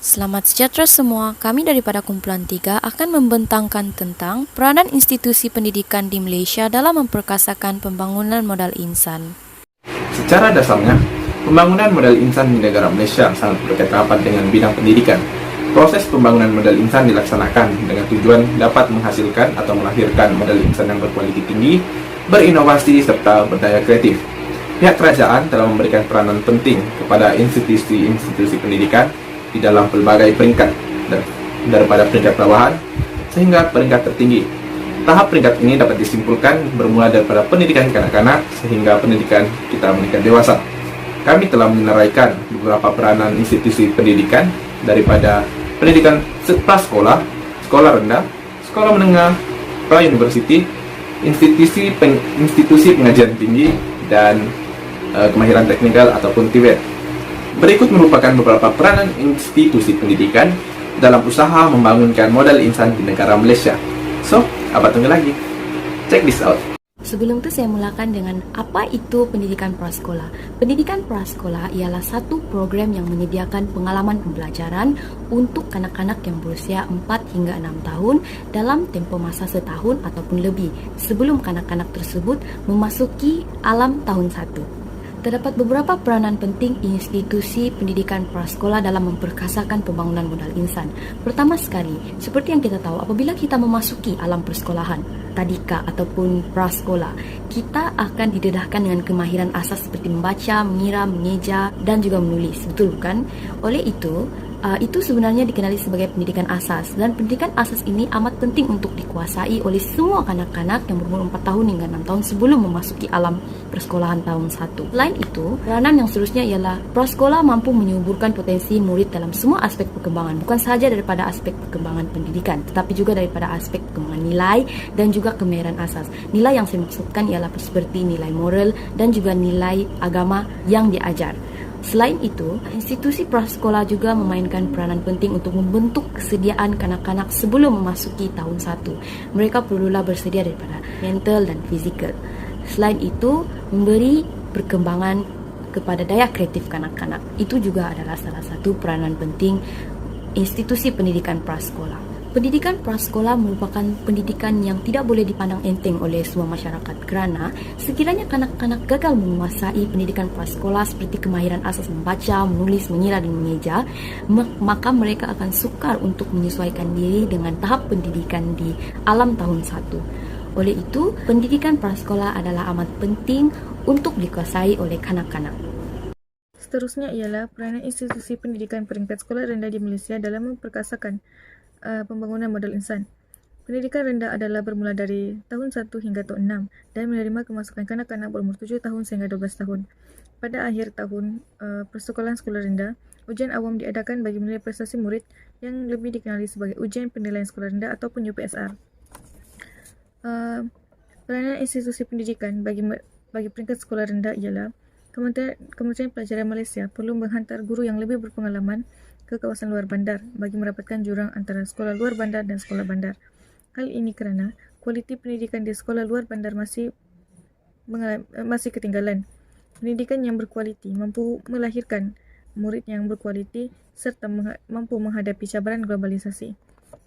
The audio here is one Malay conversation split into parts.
Selamat sejahtera semua, kami daripada Kumpulan 3 akan membentangkan tentang peranan institusi pendidikan di Malaysia dalam memperkasakan pembangunan modal insan. Secara dasarnya, pembangunan modal insan di negara Malaysia sangat berkaitan rapat dengan bidang pendidikan. Proses pembangunan modal insan dilaksanakan dengan tujuan dapat menghasilkan atau melahirkan modal insan yang berkualiti tinggi, berinovasi, serta berdaya kreatif. Pihak kerajaan telah memberikan peranan penting kepada institusi-institusi pendidikan di dalam pelbagai peringkat, daripada peringkat bawahan sehingga peringkat tertinggi. Tahap peringkat ini dapat disimpulkan bermula daripada pendidikan kanak-kanak sehingga pendidikan kita meningkat dewasa. Kami telah meneraikan beberapa peranan institusi pendidikan daripada pendidikan prasekolah, sekolah rendah, sekolah menengah, pra-universiti, institusi pengajian tinggi, dan kemahiran teknikal ataupun TVET. Berikut merupakan beberapa peranan institusi pendidikan dalam usaha membangunkan modal insan di negara Malaysia. So, apa tunggu lagi? Check this out. Sebelum itu saya mulakan dengan apa itu pendidikan prasekolah. Pendidikan prasekolah ialah satu program yang menyediakan pengalaman pembelajaran untuk kanak-kanak yang berusia 4 hingga 6 tahun dalam tempoh masa setahun ataupun lebih sebelum kanak-kanak tersebut memasuki alam tahun 1. Terdapat beberapa peranan penting institusi pendidikan prasekolah dalam memperkasakan pembangunan modal insan. Pertama sekali, seperti yang kita tahu, apabila kita memasuki alam persekolahan, tadika ataupun prasekolah, kita akan didedahkan dengan kemahiran asas seperti membaca, mengira, mengeja dan juga menulis. Betul kan? Oleh itu sebenarnya dikenali sebagai pendidikan asas, dan pendidikan asas ini amat penting untuk dikuasai oleh semua kanak-kanak yang berumur 4 tahun hingga 6 tahun sebelum memasuki alam persekolahan tahun 1. Selain itu, peranan yang seterusnya ialah prasekolah mampu menyuburkan potensi murid dalam semua aspek perkembangan, bukan sahaja daripada aspek perkembangan pendidikan, tetapi juga daripada aspek perkembangan nilai dan juga kemahiran asas. Nilai yang saya maksudkan ialah seperti nilai moral dan juga nilai agama yang diajar. Selain itu, institusi prasekolah juga memainkan peranan penting untuk membentuk kesediaan kanak-kanak sebelum memasuki tahun 1. Mereka perlulah bersedia daripada mental dan fizikal. Selain itu, memberi perkembangan kepada daya kreatif kanak-kanak. Itu juga adalah salah satu peranan penting institusi pendidikan prasekolah. Pendidikan prasekolah merupakan pendidikan yang tidak boleh dipandang enteng oleh semua masyarakat, kerana sekiranya kanak-kanak gagal menguasai pendidikan prasekolah seperti kemahiran asas membaca, menulis, mengira dan mengeja, maka mereka akan sukar untuk menyesuaikan diri dengan tahap pendidikan di alam tahun 1. Oleh itu, pendidikan prasekolah adalah amat penting untuk dikuasai oleh kanak-kanak. Seterusnya ialah peranan institusi pendidikan peringkat sekolah rendah di Malaysia dalam memperkasakan pembangunan modal insan. Pendidikan rendah adalah bermula dari tahun 1 hingga tahun 6 dan menerima kemasukan kanak-kanak berumur 7 tahun sehingga 12 tahun. Pada akhir tahun persekolahan sekolah rendah, ujian awam diadakan bagi menilai prestasi murid yang lebih dikenali sebagai ujian penilaian sekolah rendah ataupun UPSR. Peranan institusi pendidikan bagi peringkat sekolah rendah ialah Kementerian Pelajaran Malaysia perlu menghantar guru yang lebih berpengalaman ke kawasan luar bandar bagi merapatkan jurang antara sekolah luar bandar dan sekolah bandar. Hal ini kerana kualiti pendidikan di sekolah luar bandar masih ketinggalan. Pendidikan yang berkualiti mampu melahirkan murid yang berkualiti serta mampu menghadapi cabaran globalisasi.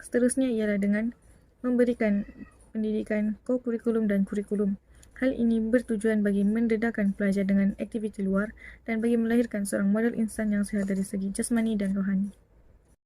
Seterusnya ialah dengan memberikan pendidikan kokurikulum dan kurikulum. Hal ini bertujuan bagi mendedahkan pelajar dengan aktiviti luar dan bagi melahirkan seorang model insan yang sihat dari segi jasmani dan rohani.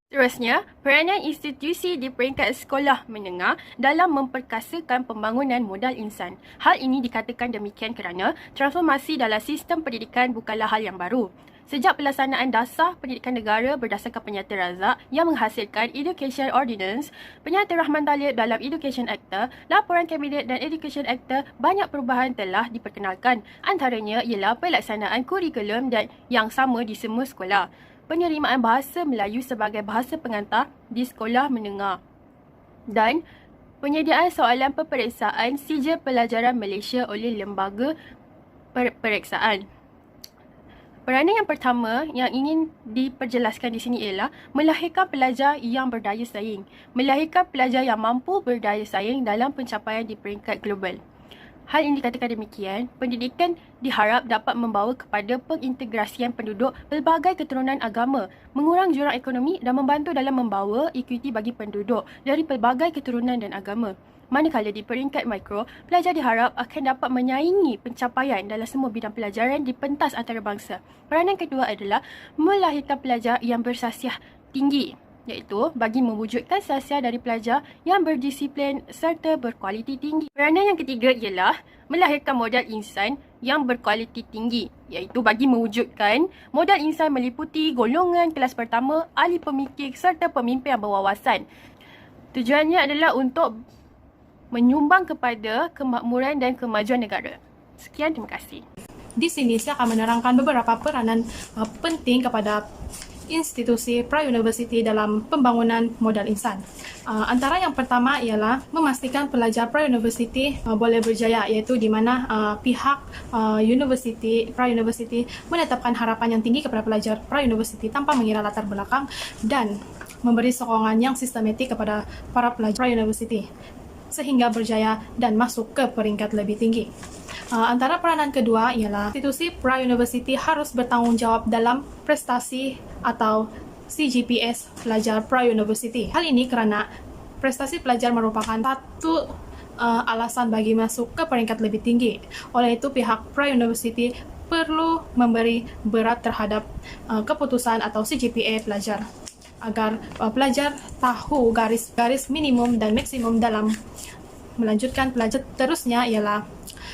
Seterusnya, peranan institusi di peringkat sekolah menengah dalam memperkasakan pembangunan modal insan. Hal ini dikatakan demikian kerana transformasi dalam sistem pendidikan bukanlah hal yang baru. Sejak pelaksanaan dasar pendidikan negara berdasarkan Penyata Razak yang menghasilkan Education Ordinance, Penyata Rahman Talib dalam Education Acta, Laporan Kabinet dan Education Acta, banyak perubahan telah diperkenalkan. Antaranya ialah pelaksanaan kurikulum yang sama di semua sekolah, penerimaan bahasa Melayu sebagai bahasa pengantar di sekolah menengah, dan penyediaan soalan peperiksaan sijil pelajaran Malaysia oleh lembaga peperiksaan. Peranan yang pertama yang ingin diperjelaskan di sini ialah melahirkan pelajar yang berdaya saing. Melahirkan pelajar yang mampu berdaya saing dalam pencapaian di peringkat global. Hal ini dikatakan demikian, pendidikan diharap dapat membawa kepada pengintegrasian penduduk pelbagai keturunan agama, mengurang jurang ekonomi dan membantu dalam membawa ekuiti bagi penduduk dari pelbagai keturunan dan agama. Manakala di peringkat mikro, pelajar diharap akan dapat menyaingi pencapaian dalam semua bidang pelajaran di pentas antarabangsa. Peranan kedua adalah melahirkan pelajar yang bersasiah tinggi, iaitu bagi mewujudkan sasiah dari pelajar yang berdisiplin serta berkualiti tinggi. Peranan yang ketiga ialah melahirkan modal insan yang berkualiti tinggi, iaitu bagi mewujudkan modal insan meliputi golongan kelas pertama, ahli pemikir serta pemimpin yang berwawasan. Tujuannya adalah untuk menyumbang kepada kemakmuran dan kemajuan negara. Sekian, terima kasih. Di sini saya akan menerangkan beberapa peranan penting kepada institusi pra-universiti dalam pembangunan modal insan. Antara yang pertama ialah memastikan pelajar pra-universiti boleh berjaya, iaitu di mana pihak pra-universiti menetapkan harapan yang tinggi kepada pelajar pra-universiti tanpa mengira latar belakang dan memberi sokongan yang sistematik kepada para pelajar pra-universiti sehingga berjaya dan masuk ke peringkat lebih tinggi. Antara peranan kedua ialah institusi pra-universiti harus bertanggung jawab dalam prestasi atau CGPS pelajar pra-universiti. Hal ini kerana prestasi pelajar merupakan satu alasan bagi masuk ke peringkat lebih tinggi. Oleh itu, pihak pra-universiti perlu memberi berat terhadap keputusan atau CGPA pelajar agar pelajar tahu garis minimum dan maksimum dalam melanjutkan pelajar. Terusnya ialah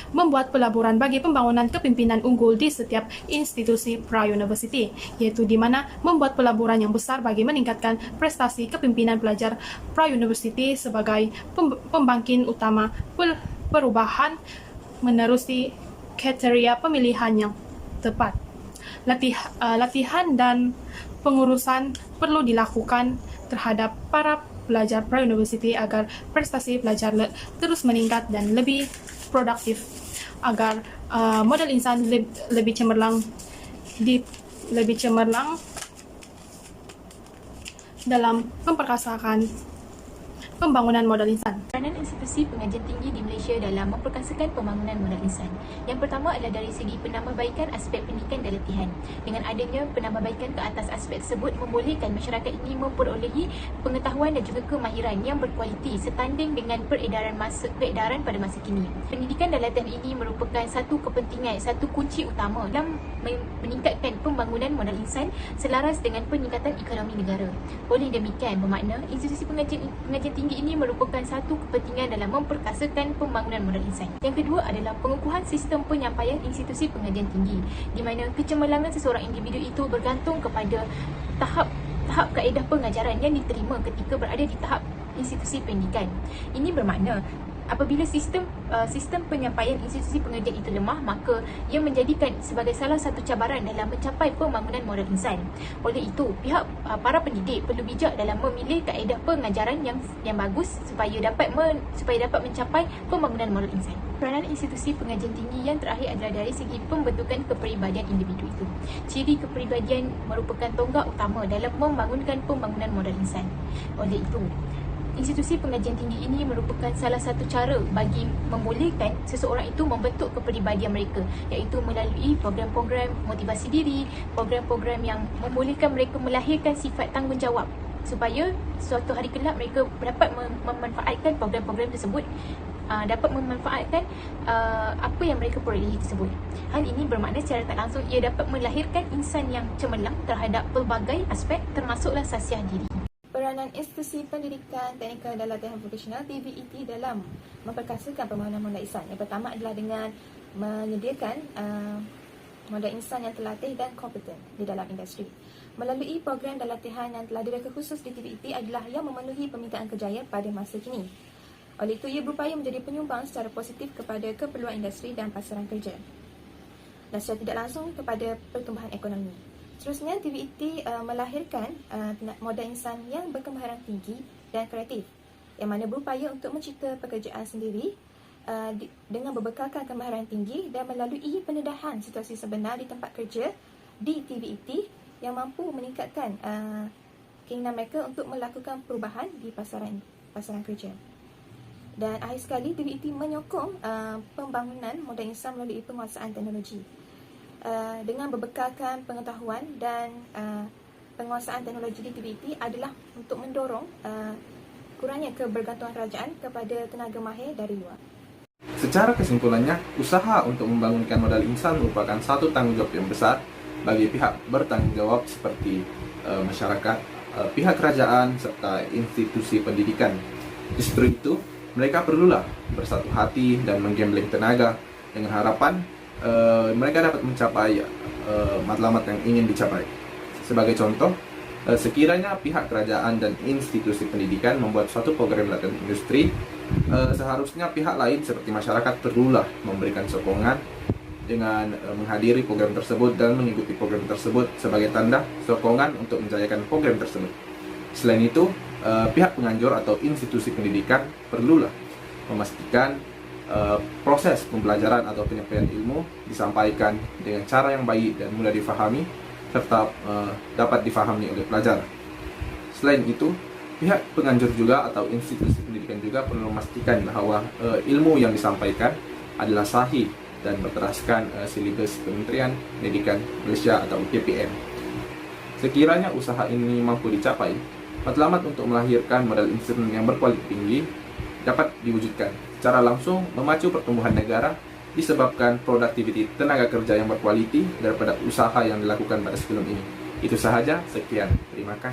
membuat pelaburan bagi pembangunan kepimpinan unggul di setiap institusi pra-universiti, iaitu di mana membuat pelaburan yang besar bagi meningkatkan prestasi kepimpinan pelajar pra-universiti sebagai pembangkit utama perubahan menerusi kriteria pemilihan yang tepat. Latihan dan pengurusan perlu dilakukan terhadap para pelajar pra-universiti agar prestasi pelajar terus meningkat dan lebih produktif, agar modal insan lebih cemerlang dalam memperkasakan pembangunan modal insan. Peranan institusi pengajian tinggi di Malaysia dalam memperkasakan pembangunan modal insan. Yang pertama adalah dari segi penambahbaikan aspek pendidikan dan latihan. Dengan adanya penambahbaikan ke atas aspek tersebut membolehkan masyarakat ini memperolehi pengetahuan dan juga kemahiran yang berkualiti setanding dengan peredaran pada masa kini. Pendidikan dan latihan ini merupakan satu kepentingan, satu kunci utama dalam meningkatkan pembangunan modal insan selaras dengan peningkatan ekonomi negara. Oleh demikian, bermakna institusi pengajian tinggi ini merupakan satu kepentingan dalam memperkasakan pembangunan modal insan. Yang kedua adalah pengukuhan sistem penyampaian institusi pengajian tinggi, di mana kecemerlangan seseorang individu itu bergantung kepada tahap kaedah pengajaran yang diterima ketika berada di tahap institusi pendidikan. Ini bermakna apabila sistem penyampaian institusi pengajian itu lemah, maka ia menjadikan sebagai salah satu cabaran dalam mencapai pembangunan modal insan. Oleh itu, pihak para pendidik perlu bijak dalam memilih kaedah pengajaran yang bagus supaya dapat mencapai pembangunan modal insan. Peranan institusi pengajian tinggi yang terakhir adalah dari segi pembentukan kepribadian individu itu. Ciri kepribadian merupakan tonggak utama dalam membangunkan pembangunan modal insan. Oleh itu, institusi pengajian tinggi ini merupakan salah satu cara bagi membolehkan seseorang itu membentuk kepribadian mereka, iaitu melalui program-program motivasi diri, program-program yang membolehkan mereka melahirkan sifat tanggungjawab supaya suatu hari kelak mereka dapat memanfaatkan program-program tersebut, dapat memanfaatkan apa yang mereka perolehi tersebut. Hal ini bermakna secara tak langsung ia dapat melahirkan insan yang cemerlang terhadap pelbagai aspek termasuklah sasiah diri. Peranan institusi pendidikan teknikal dan latihan vokasional TVET dalam memperkasakan pembangunan modal insan. Yang pertama adalah dengan menyediakan modal insan yang terlatih dan kompeten di dalam industri. Melalui program dan latihan yang telah direka khusus di TVET adalah yang memenuhi permintaan kerjaya pada masa kini. Oleh itu, ia berupaya menjadi penyumbang secara positif kepada keperluan industri dan pasaran kerja dan secara tidak langsung kepada pertumbuhan ekonomi. Seterusnya, TVET melahirkan modal insan yang berkemahiran tinggi dan kreatif, yang mana berupaya untuk mencipta pekerjaan sendiri dengan berbekalkan kemahiran tinggi dan melalui pendedahan situasi sebenar di tempat kerja di TVET yang mampu meningkatkan keinginan mereka untuk melakukan perubahan di pasaran kerja. Dan akhir sekali, TVET menyokong pembangunan modal insan melalui penguasaan teknologi. Dengan berbekalkan pengetahuan dan penguasaan teknologi di TVET adalah untuk mendorong kurangnya kebergantungan kerajaan kepada tenaga mahir dari luar. Secara kesimpulannya, usaha untuk membangunkan modal insan merupakan satu tanggung jawab yang besar bagi pihak bertanggung jawab seperti masyarakat, pihak kerajaan, serta institusi pendidikan. Justru itu, mereka perlulah bersatu hati dan menggembleng tenaga dengan harapan mereka dapat mencapai matlamat yang ingin dicapai. Sebagai contoh, sekiranya pihak kerajaan dan institusi pendidikan membuat suatu program latihan industri, seharusnya pihak lain seperti masyarakat perlulah memberikan sokongan dengan menghadiri program tersebut dan mengikuti program tersebut sebagai tanda sokongan untuk menjayakan program tersebut. Selain itu, pihak penganjur atau institusi pendidikan perlulah memastikan proses pembelajaran atau penyampaian ilmu disampaikan dengan cara yang baik dan mudah difahami serta dapat difahami oleh pelajar. Selain itu, pihak penganjur juga atau institusi pendidikan juga perlu memastikan bahwa ilmu yang disampaikan adalah sahih dan berdasarkan silibus Kementerian Pendidikan Malaysia atau KPM. Sekiranya usaha ini mampu dicapai, matlamat untuk melahirkan modal insan yang berkualitas tinggi dapat diwujudkan. Secara langsung memacu pertumbuhan negara disebabkan produktiviti tenaga kerja yang berkualitas daripada usaha yang dilakukan pada sebelum ini. Itu sahaja, sekian. Terima kasih.